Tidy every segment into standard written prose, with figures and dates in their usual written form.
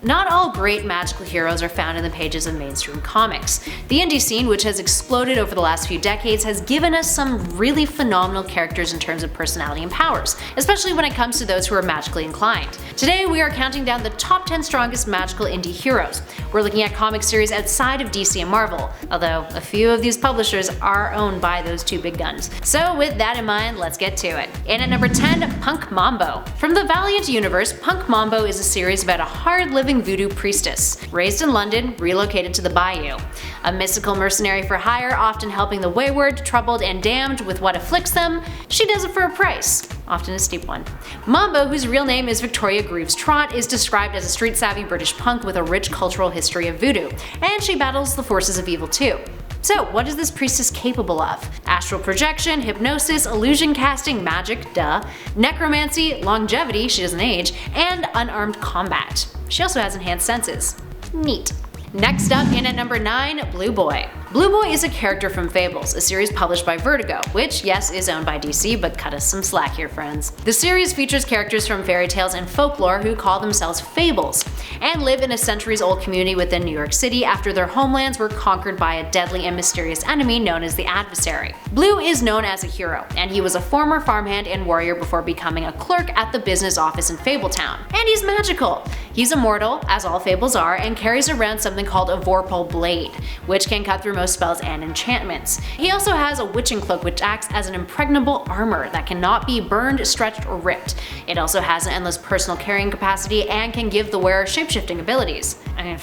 Not all great magical heroes are found in the pages of mainstream comics. The indie scene, which has exploded over the last few decades, has given us some really phenomenal characters in terms of personality and powers, especially when it comes to those who are magically inclined. Today we are counting down the top 10 strongest magical indie heroes. We're looking at comic series outside of DC and Marvel, although a few of these publishers are owned by those two big guns. So with that in mind, let's get to it. In at number 10, Punk MAMBO. From the Valiant universe, Punk MAMBO is a series about a hard-living voodoo priestess, raised in London, relocated to the Bayou. A mystical mercenary for hire, often helping the wayward, troubled, and damned with what afflicts them, she does it for a price, often a steep one. MAMBO, whose real name is Victoria Greaves Trott, is described as a street-savvy British punk with a rich cultural history of voodoo, and she battles the forces of evil too. So what is this priestess capable of? Astral projection, hypnosis, illusion casting, magic, duh, necromancy, longevity, she doesn't age, and unarmed combat. She also has enhanced senses. Neat. Next up, in at number 9, Blue Boy. Blue Boy is a character from Fables, a series published by Vertigo, which, yes, is owned by DC, but cut us some slack here, friends. The series features characters from fairy tales and folklore who call themselves Fables, and live in a centuries-old community within New York City after their homelands were conquered by a deadly and mysterious enemy known as the Adversary. Blue is known as a hero, and he was a former farmhand and warrior before becoming a clerk at the business office in Fabletown. And he's magical! He's immortal, as all Fables are, and carries around something called a Vorpal Blade, which can cut through most spells and enchantments. He also has a witching cloak which acts as an impregnable armor that cannot be burned, stretched, or ripped. It also has an endless personal carrying capacity and can give the wearer shapeshifting abilities. I mean,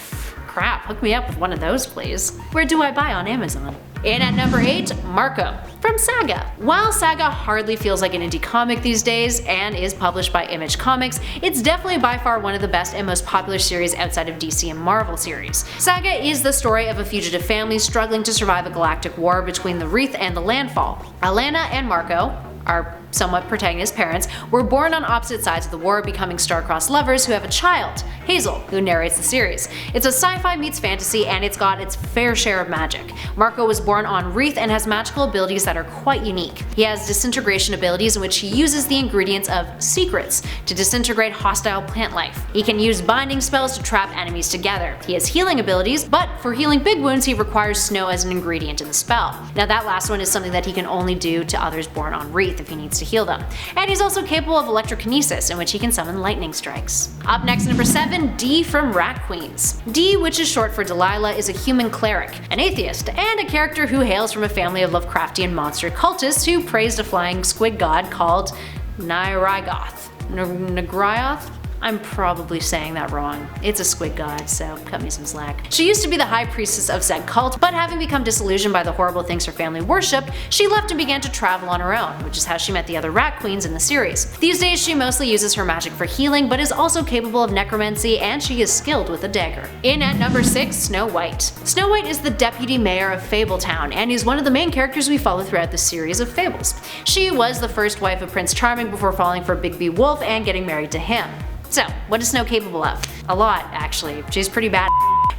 crap, hook me up with one of those please. Where do I buy on Amazon? In at number 8, MARKO. From SAGA. While SAGA hardly feels like an indie comic these days and is published by Image Comics, it's definitely by far one of the best and most popular series outside of DC and Marvel series. SAGA is the story of a fugitive family struggling to survive a galactic war between the Wreath and the Landfall. Alana and Marko, our somewhat protagonist parents, were born on opposite sides of the war, becoming star-crossed lovers who have a child, Hazel, who narrates the series. It's a sci-fi meets fantasy, and it's got its fair share of magic. Marko was born on Wreath and has magical abilities that are quite unique. He has disintegration abilities in which he uses the ingredients of secrets to disintegrate hostile plant life. He can use binding spells to trap enemies together. He has healing abilities, but for healing big wounds he requires snow as an ingredient in the spell. Now that last one is something that he can only do to others born on Wreath if he needs to heal them. And he's also capable of electrokinesis, in which he can summon lightning strikes. Up next, number 7, Dee from Rat Queens. Dee, which is short for Delilah, is a human cleric, an atheist, and a character who hails from a family of Lovecraftian monster cultists who praised a flying squid god called Nyrgoth. Ngryoth? I'm probably saying that wrong. It's a squid god, so cut me some slack. She used to be the high priestess of said cult, but having become disillusioned by the horrible things her family worshipped, she left and began to travel on her own, which is how she met the other rat queens in the series. These days she mostly uses her magic for healing, but is also capable of necromancy, and she is skilled with a dagger. In at number 6, Snow White. Snow White is the deputy mayor of Fabletown, and is one of the main characters we follow throughout the series of Fables. She was the first wife of Prince Charming before falling for Big B Wolf and getting married to him. So, what is Snow capable of? A lot, actually. She's pretty bad.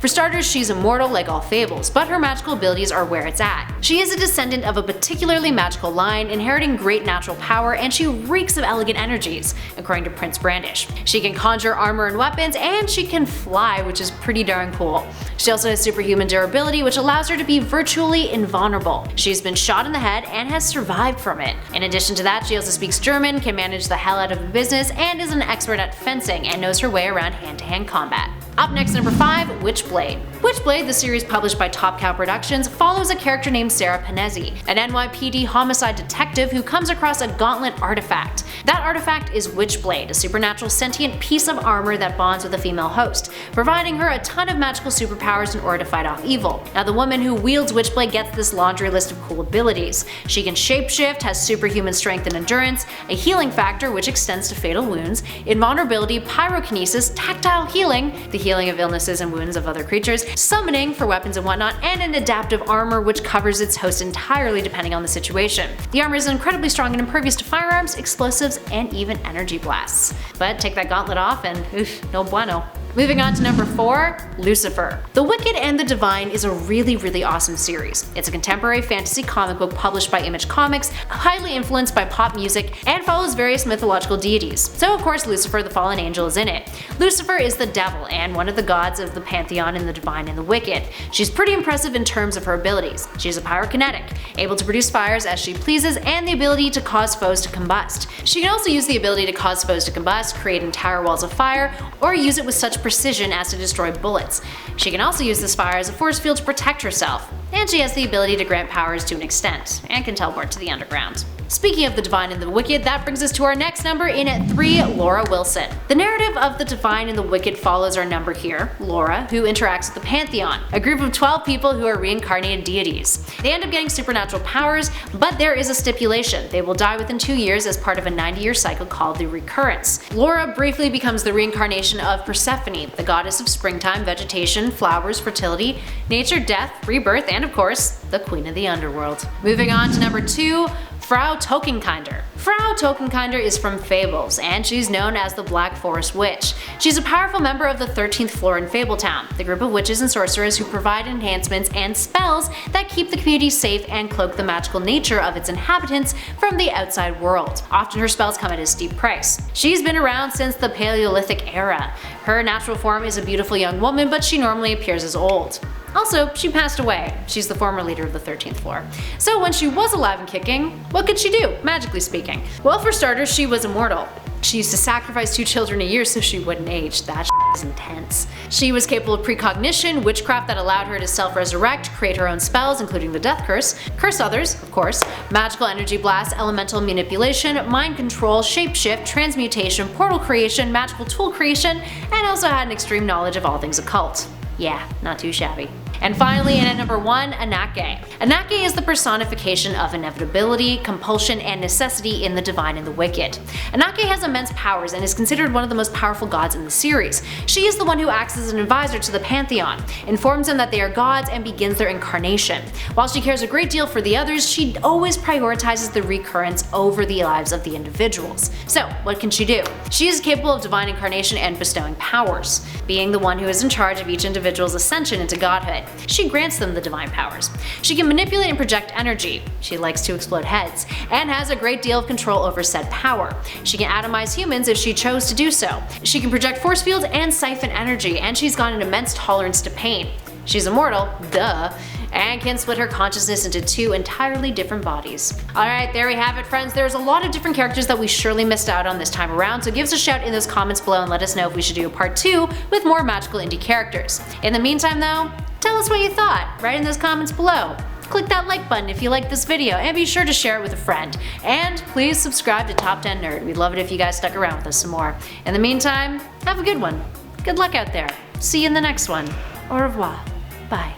For starters, she's immortal like all Fables, but her magical abilities are where it's at. She is a descendant of a particularly magical line, inheriting great natural power, and she reeks of elegant energies, according to Prince Brandish. She can conjure armor and weapons, and she can fly, which is pretty darn cool. She also has superhuman durability, which allows her to be virtually invulnerable. She's been shot in the head and has survived from it. In addition to that, she also speaks German, can manage the hell out of a business, and is an expert at fencing and knows her way around hand-to-hand combat. Up next, number 5, Witchblade. Witchblade, the series published by Top Cow Productions, follows a character named Sarah Panezzi, an NYPD homicide detective who comes across a gauntlet artifact. That artifact is Witchblade, a supernatural sentient piece of armor that bonds with a female host, providing her a ton of magical superpowers in order to fight off evil. Now the woman who wields Witchblade gets this laundry list of cool abilities. She can shapeshift, has superhuman strength and endurance, a healing factor which extends to fatal wounds, invulnerability, pyrokinesis, tactile healing, the healing of illnesses and wounds of other creatures, summoning for weapons and whatnot, and an adaptive armor which covers its host entirely depending on the situation. The armor is incredibly strong and impervious to firearms, explosives, and even energy blasts. But take that gauntlet off and oof, no bueno. Moving on to number 4, Lucifer. The Wicked and the Divine is a really awesome series. It's a contemporary fantasy comic book published by Image Comics, highly influenced by pop music, and follows various mythological deities. So of course Lucifer the fallen angel is in it. Lucifer is the devil and one of the gods of the pantheon in the Divine and the Wicked. She's pretty impressive in terms of her abilities. She's a pyrokinetic, able to produce fires as she pleases, and the ability to cause foes to combust. She can also use the ability to cause foes to combust, create entire walls of fire, or use it with such precision as to destroy bullets. She can also use this fire as a force field to protect herself, and she has the ability to grant powers to an extent, and can teleport to the underground. Speaking of the Divine and the Wicked, that brings us to our next number in at 3, Laura Wilson. The narrative of the Divine and the Wicked follows our number here, Laura, who interacts with the Pantheon, a group of 12 people who are reincarnated deities. They end up getting supernatural powers, but there is a stipulation. They will die within 2 years as part of a 90-year cycle called the Recurrence. Laura briefly becomes the reincarnation of Persephone, the goddess of springtime, vegetation, flowers, fertility, nature, death, rebirth, and of course, the queen of the underworld. Moving on to number 2, FRAU TOTENKINDER. FRAU TOTENKINDER is from Fables, and she's known as the Black Forest Witch. She's a powerful member of the 13th floor in Fabletown, the group of witches and sorcerers who provide enhancements and spells that keep the community safe and cloak the magical nature of its inhabitants from the outside world. Often her spells come at a steep price. She's been around since the Paleolithic era. Her natural form is a beautiful young woman, but she normally appears as old. Also, she passed away. She's the former leader of the 13th floor. So when she was alive and kicking, what could she do, magically speaking? Well, for starters, she was immortal. She used to sacrifice 2 children a year so she wouldn't age. That is intense. She was capable of precognition, witchcraft that allowed her to self-resurrect, create her own spells, including the death curse, curse others, of course, magical energy blast, elemental manipulation, mind control, shapeshift, transmutation, portal creation, magical tool creation, and also had an extreme knowledge of all things occult. Yeah, not too shabby. And finally, in at number 1, ANANKE. ANANKE is the personification of inevitability, compulsion, and necessity in the Divine and the Wicked. ANANKE has immense powers and is considered one of the most powerful gods in the series. She is the one who acts as an advisor to the Pantheon, informs them that they are gods, and begins their incarnation. While she cares a great deal for the others, she always prioritizes the recurrence over the lives of the individuals. So, what can she do? She is capable of divine incarnation and bestowing powers, being the one who is in charge of each individual's ascension into godhood. She grants them the divine powers. She can manipulate and project energy. She likes to explode heads, and has a great deal of control over said power. She can atomize humans if she chose to do so. She can project force fields and siphon energy, and she's got an immense tolerance to pain. She's immortal, duh, and can split her consciousness into 2 entirely different bodies. Alright, there we have it, friends. There's a lot of different characters that we surely missed out on this time around, so give us a shout in those comments below and let us know if we should do a part 2 with more magical indie characters. In the meantime though, tell us what you thought, right in those comments below. Click that like button if you liked this video, and be sure to share it with a friend. And please subscribe to Top 10 Nerd. We'd love it if you guys stuck around with us some more. In the meantime, have a good one. Good luck out there. See you in the next one. Au revoir. Bye.